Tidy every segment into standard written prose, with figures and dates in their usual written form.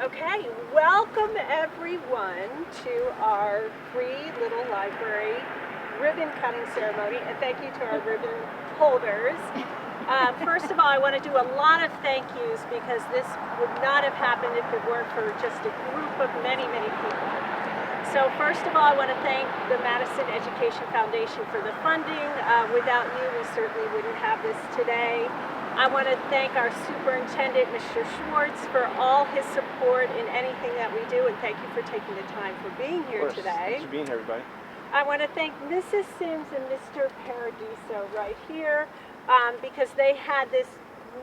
Okay, welcome everyone to our free little library ribbon cutting ceremony, and thank you to our ribbon holders. First of all, I want to do a lot of thank yous because this would not have happened if it weren't for just a group of many, many people. So first of all, I want to thank the Madison Education Foundation for the funding. Without you, we certainly wouldn't have this today. I want to thank our superintendent, Mr. Schwartz, for all his support in anything that we do, and thank you for taking the time for being here today. Thanks for being here, everybody. I want to thank Mrs. Sims and Mr. Paradiso right here because they had this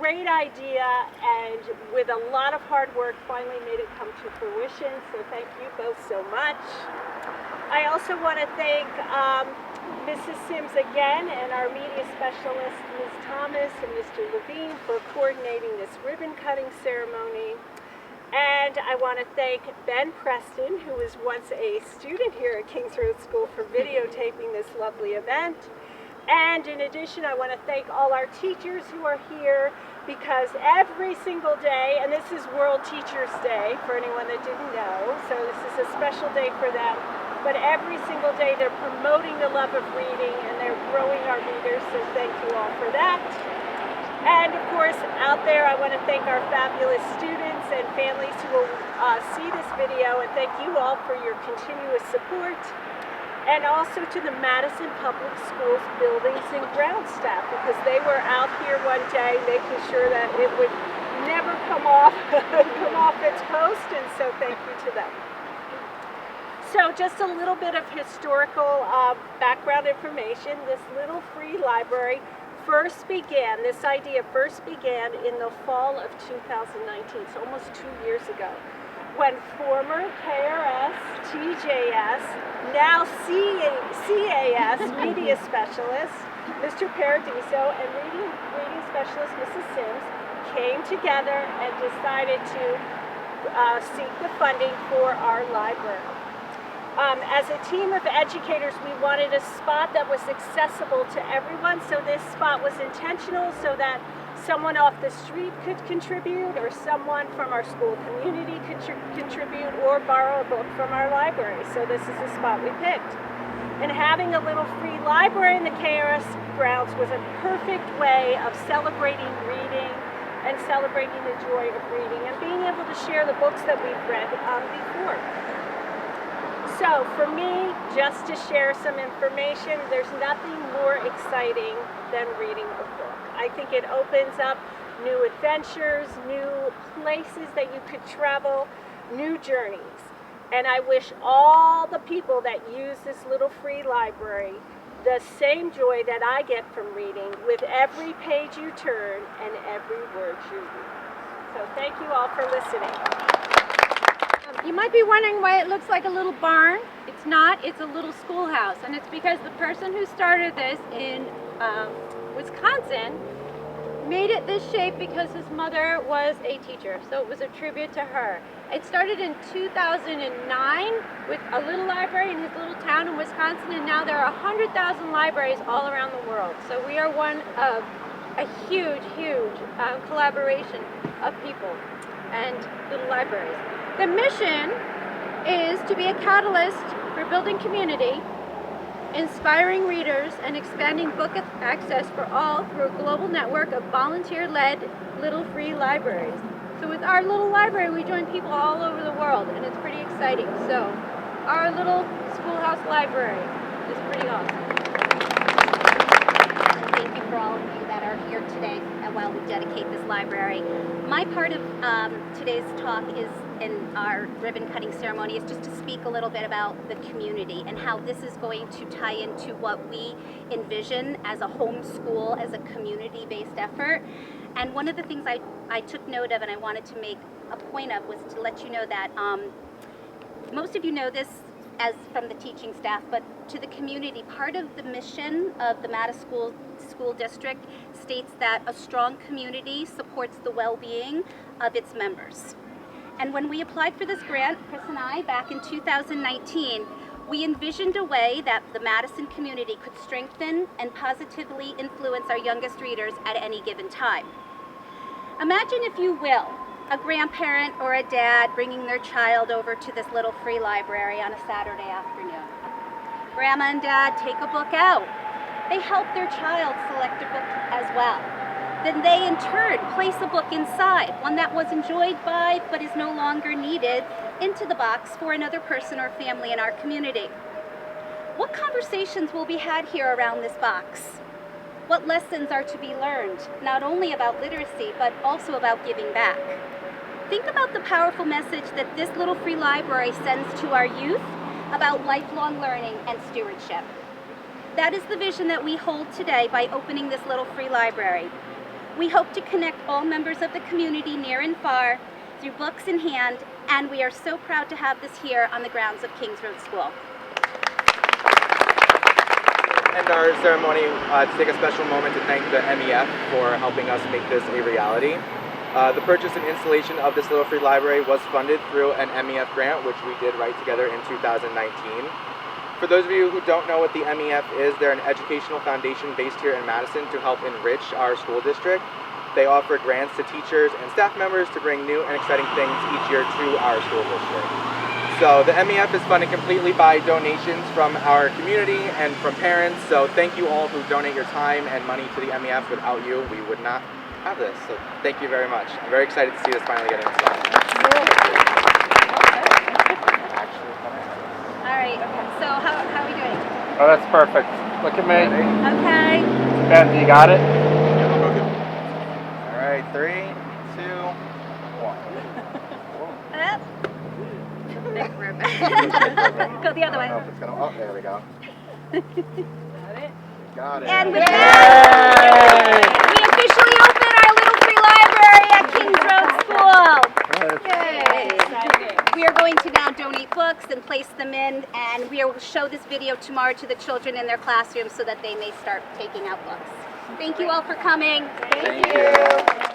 great idea and with a lot of hard work finally made it come to fruition, so thank you both so much. I also want to thank Mrs. Sims again and our media specialist, Ms. Thomas and Mr. Levine, for coordinating this ribbon cutting ceremony. And I want to thank Ben Preston, who was once a student here at Kings Road School, for videotaping this lovely event. And in addition, I want to thank all our teachers who are here because every single day, and this is World Teachers Day for anyone that didn't know, so this is a special day for them, but every single day they're promoting the love of reading and they're growing our readers, so thank you all for that. And of course, out there, I want to thank our fabulous students and families who will see this video, and thank you all for your continuous support. And also to the Madison Public Schools buildings and ground staff, because they were out here one day making sure that it would never come off its post, and so thank you to them. So just a little bit of historical background information. This little free library this idea first began in the fall of 2019, so almost 2 years ago, when former KRS, TJS, now CAS media specialist, Mr. Paradiso, and reading specialist, Mrs. Sims, came together and decided to seek the funding for our library. As a team of educators, we wanted a spot that was accessible to everyone, so this spot was intentional so that someone off the street could contribute, or someone from our school community could contribute, or borrow a book from our library. So this is the spot we picked. And having a little free library in the KRS grounds was a perfect way of celebrating reading and celebrating the joy of reading and being able to share the books that we've read before. So for me, just to share some information, there's nothing more exciting than reading a book. I think it opens up new adventures, new places that you could travel, new journeys. And I wish all the people that use this little free library the same joy that I get from reading with every page you turn and every word you read. So thank you all for listening. You might be wondering why it looks like a little barn. It's not, it's a little schoolhouse, and it's because the person who started this in Wisconsin made it this shape because his mother was a teacher, so it was a tribute to her. It started in 2009 with a little library in his little town in Wisconsin, and now there are 100,000 libraries all around the world. So we are one of a huge, huge collaboration of people and little libraries. The mission is to be a catalyst for building community, inspiring readers, and expanding book access for all through a global network of volunteer-led little free libraries. So with our little library, we join people all over the world, and it's pretty exciting. So our little schoolhouse library is pretty awesome. Thank you for all of you that are here today and while we dedicate this library. My part of today's talk is in our ribbon cutting ceremony is just to speak a little bit about the community and how this is going to tie into what we envision as a home school, as a community-based effort. And one of the things I took note of and I wanted to make a point of was to let you know that most of you know this as from the teaching staff, but to the community, part of the mission of the Madison School District states that a strong community supports the well-being of its members. And when we applied for this grant, Chris and I, back in 2019, we envisioned a way that the Madison community could strengthen and positively influence our youngest readers at any given time. Imagine, if you will, a grandparent or a dad bringing their child over to this little free library on a Saturday afternoon. Grandma and Dad take a book out. They help their child select a book as well. Then they in turn place a book inside, one that was enjoyed by but is no longer needed, into the box for another person or family in our community. What conversations will be had here around this box? What lessons are to be learned, not only about literacy, but also about giving back? Think about the powerful message that this little free library sends to our youth about lifelong learning and stewardship. That is the vision that we hold today by opening this little free library. We hope to connect all members of the community near and far through books in hand, and we are so proud to have this here on the grounds of Kings Road School. And our ceremony to take a special moment to thank the MEF for helping us make this a reality. The purchase and installation of this little free library was funded through an MEF grant, which we did write together in 2019. For those of you who don't know what the MEF is, they're an educational foundation based here in Madison to help enrich our school district. They offer grants to teachers and staff members to bring new and exciting things each year to our school district. So the MEF is funded completely by donations from our community and from parents. So thank you all who donate your time and money to the MEF. Without you, we would not have this. So thank you very much. I'm very excited to see this finally get installed. All right, so how are we doing? Oh, that's perfect. Look at me. Okay. Ben, you got it? All right, 3, 2, 1. Up. Big ribbon. Go the other way. Oh, there we go. Got it. And with that, we officially open our little free library at Kings Road School. Yay. We are going to now donate books and place them in, and we will show this video tomorrow to the children in their classrooms so that they may start taking out books. Thank you all for coming. Thank you.